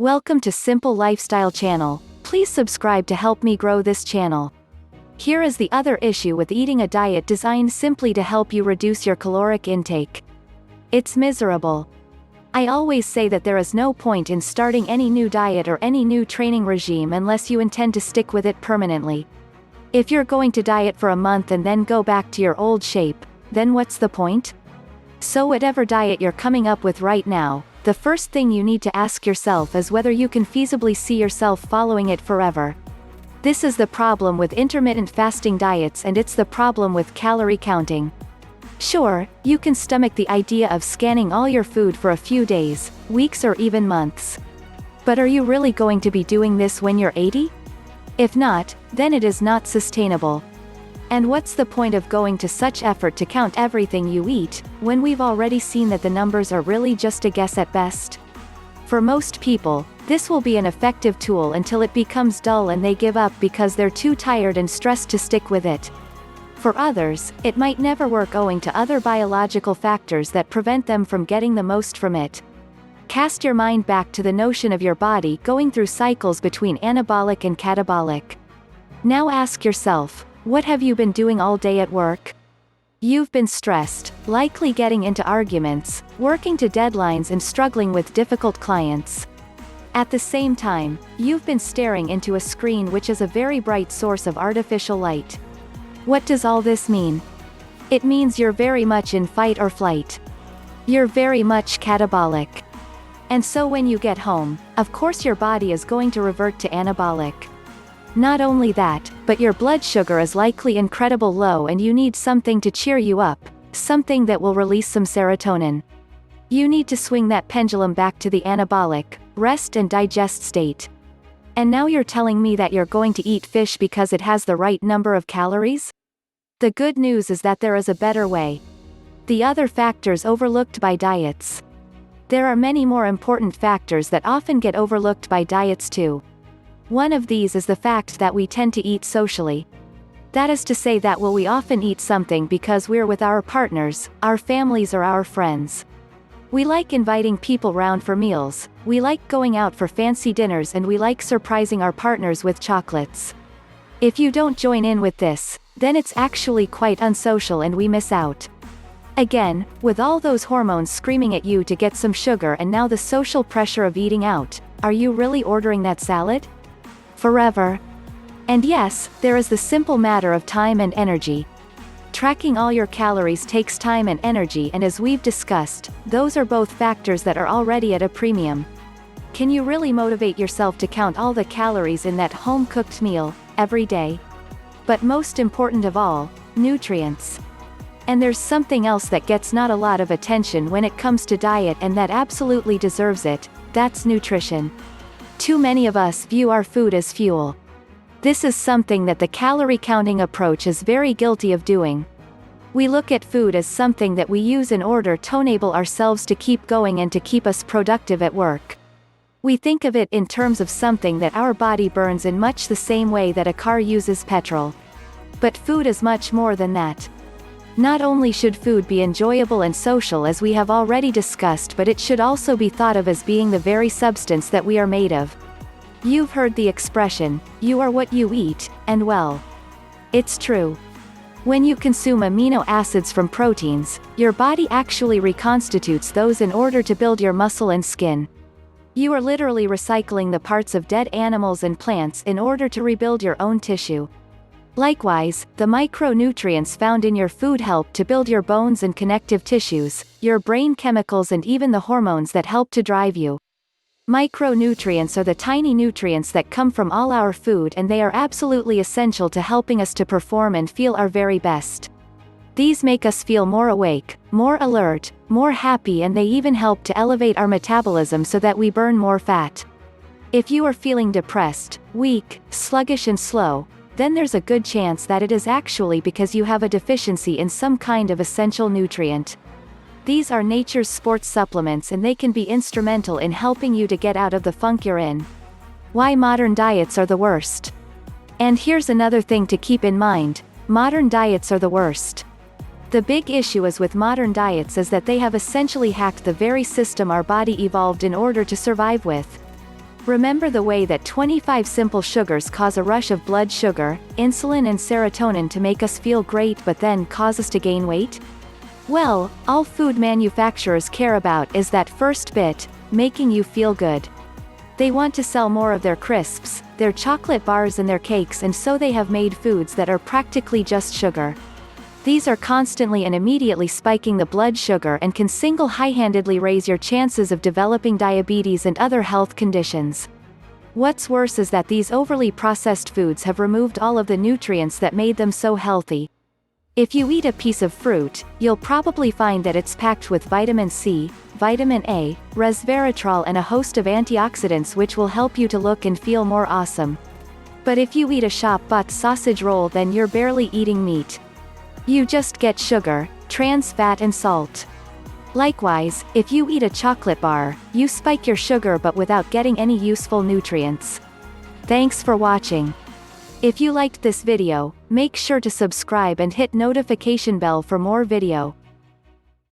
Welcome to Simple Lifestyle channel. Please subscribe to help me grow this channel. Here is the other issue with eating a diet designed simply to help you reduce your caloric intake. It's miserable. I always say that there is no point in starting any new diet or any new training regime unless you intend to stick with it permanently. If you're going to diet for a month and then go back to your old shape, then what's the point? So whatever diet you're coming up with right now, the first thing you need to ask yourself is whether you can feasibly see yourself following it forever. This is the problem with intermittent fasting diets, and it's the problem with calorie counting. Sure, you can stomach the idea of scanning all your food for a few days, weeks or even months. But are you really going to be doing this when you're 80? If not, then it is not sustainable. And what's the point of going to such effort to count everything you eat, when we've already seen that the numbers are really just a guess at best? For most people, this will be an effective tool until it becomes dull and they give up because they're too tired and stressed to stick with it. For others, it might never work owing to other biological factors that prevent them from getting the most from it. Cast your mind back to the notion of your body going through cycles between anabolic and catabolic. Now ask yourself, what have you been doing all day at work? You've been stressed, likely getting into arguments, working to deadlines and struggling with difficult clients. At the same time, you've been staring into a screen which is a very bright source of artificial light. What does all this mean? It means you're very much in fight or flight. You're very much catabolic. And so when you get home, of course your body is going to revert to anabolic. Not only that, but your blood sugar is likely incredibly low and you need something to cheer you up, something that will release some serotonin. You need to swing that pendulum back to the anabolic, rest and digest state. And now you're telling me that you're going to eat fish because it has the right number of calories? The good news is that there is a better way. The other factors overlooked by diets. There are many more important factors that often get overlooked by diets too. One of these is the fact that we tend to eat socially. That is to say that we often eat something because we're with our partners, our families or our friends. We like inviting people round for meals, we like going out for fancy dinners and we like surprising our partners with chocolates. If you don't join in with this, then it's actually quite unsocial and we miss out. Again, with all those hormones screaming at you to get some sugar and now the social pressure of eating out, are you really ordering that salad? Forever. And yes, there is the simple matter of time and energy. Tracking all your calories takes time and energy, and as we've discussed, those are both factors that are already at a premium. Can you really motivate yourself to count all the calories in that home-cooked meal, every day? But most important of all, nutrients. And there's something else that gets not a lot of attention when it comes to diet and that absolutely deserves it, that's nutrition. Too many of us view our food as fuel. This is something that the calorie counting approach is very guilty of doing. We look at food as something that we use in order to enable ourselves to keep going and to keep us productive at work. We think of it in terms of something that our body burns in much the same way that a car uses petrol. But food is much more than that. Not only should food be enjoyable and social as we have already discussed, but it should also be thought of as being the very substance that we are made of. You've heard the expression, you are what you eat, and well, it's true. When you consume amino acids from proteins, your body actually reconstitutes those in order to build your muscle and skin. You are literally recycling the parts of dead animals and plants in order to rebuild your own tissue. Likewise, the micronutrients found in your food help to build your bones and connective tissues, your brain chemicals and even the hormones that help to drive you. Micronutrients are the tiny nutrients that come from all our food, and they are absolutely essential to helping us to perform and feel our very best. These make us feel more awake, more alert, more happy, and they even help to elevate our metabolism so that we burn more fat. If you are feeling depressed, weak, sluggish and slow, then there's a good chance that it is actually because you have a deficiency in some kind of essential nutrient. These are nature's sports supplements, and they can be instrumental in helping you to get out of the funk you're in. Why modern diets are the worst. And here's another thing to keep in mind, modern diets are the worst. The big issue is with modern diets is that they have essentially hacked the very system our body evolved in order to survive with. Remember the way that 25 simple sugars cause a rush of blood sugar, insulin and serotonin to make us feel great but then cause us to gain weight? Well, all food manufacturers care about is that first bit, making you feel good. They want to sell more of their crisps, their chocolate bars and their cakes, and so they have made foods that are practically just sugar. These are constantly and immediately spiking the blood sugar and can single-handedly raise your chances of developing diabetes and other health conditions. What's worse is that these overly processed foods have removed all of the nutrients that made them so healthy. If you eat a piece of fruit, you'll probably find that it's packed with vitamin C, vitamin A, resveratrol and a host of antioxidants which will help you to look and feel more awesome. But if you eat a shop-bought sausage roll, then you're barely eating meat. You just get sugar, trans fat and salt. Likewise, if you eat a chocolate bar, you spike your sugar but without getting any useful nutrients. Thanks for watching. If you liked this video, make sure to subscribe and hit notification bell for more video.